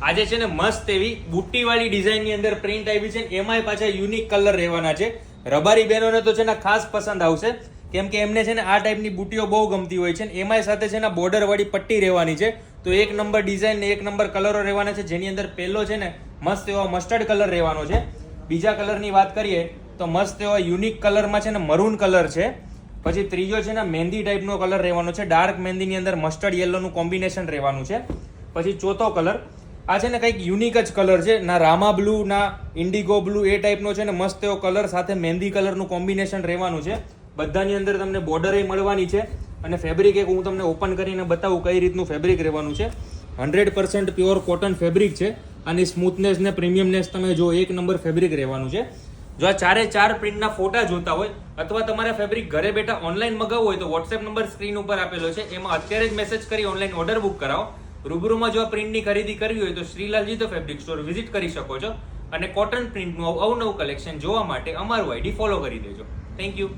આજે છે ને મસ્ત એવી બુટ્ટીવાળી ડિઝાઇનની અંદર પ્રિન્ટ આવી છે, એમાંય પાછા યુનિક કલર રહેવાના છે. રબારી બહેનોને તો છે ને ખાસ પસંદ આવશે, કેમ કે એમને છે ને આ ટાઈપની બુટ્ટીઓ બહુ ગમતી હોય છે. એમાંય સાથે છે ને બોર્ડર વાળી પટ્ટી રહેવાની છે. તો એક નંબર ડિઝાઇન ને એક નંબર કલરો રહેવાના છે, જેની અંદર પહેલો છે ને મસ્ત એવો મસ્ટર્ડ કલર રહેવાનો છે. બીજા કલરની વાત કરીએ તો મસ્ત એવો યુનિક કલરમાં છે ને મરૂન કલર છે. પછી ત્રીજો છે ને મહેંદી ટાઈપનો કલર રહેવાનો છે, ડાર્ક મહેંદીની અંદર મસ્ટર્ડ યેલોનું કોમ્બિનેશન રહેવાનું છે. પછી ચોથો કલર આ છે ને કંઈક યુનિક જ કલર છે, ના રામા બ્લુ ના ઇન્ડિગો બ્લુ એ ટાઈપનો છે ને મસ્ત એવો કલર સાથે મહેંદી કલરનું કોમ્બિનેશન રહેવાનું છે. બધાની અંદર તમને બોર્ડર મળવાની છે અને ફેબ્રિક એક હું તમને ઓપન કરીને બતાવું કઈ રીતનું ફેબ્રિક રહેવાનું છે. 100% પ્યોર કોટન ફેબ્રિક છે. આની સ્મૂથનેસ ને પ્રીમિયમનેસ તમે જો એક નંબર ફેબ્રિક રહેવાનું છે. જો આ ચારે ચાર પ્રિન્ટના ફોટા જોતા હોય અથવા તમારે ફેબ્રિક ઘરે બેઠા ઓનલાઈન મગાવવું હોય તો વોટ્સએપ નંબર સ્ક્રીન ઉપર આપેલો છે, એમાં અત્યારે જ મેસેજ કરી ઓનલાઈન ઓર્ડર બુક કરાવો. રૂબરૂમાં જો આ પ્રિન્ટની ખરીદી કરવી હોય તો શ્રીલાલજી તો ફેબ્રિક સ્ટોર વિઝિટ કરી શકો છો અને કોટન પ્રિન્ટનું અવનવું કલેક્શન જોવા માટે અમારું આઈડી ફોલો કરી દેજો. Thank you.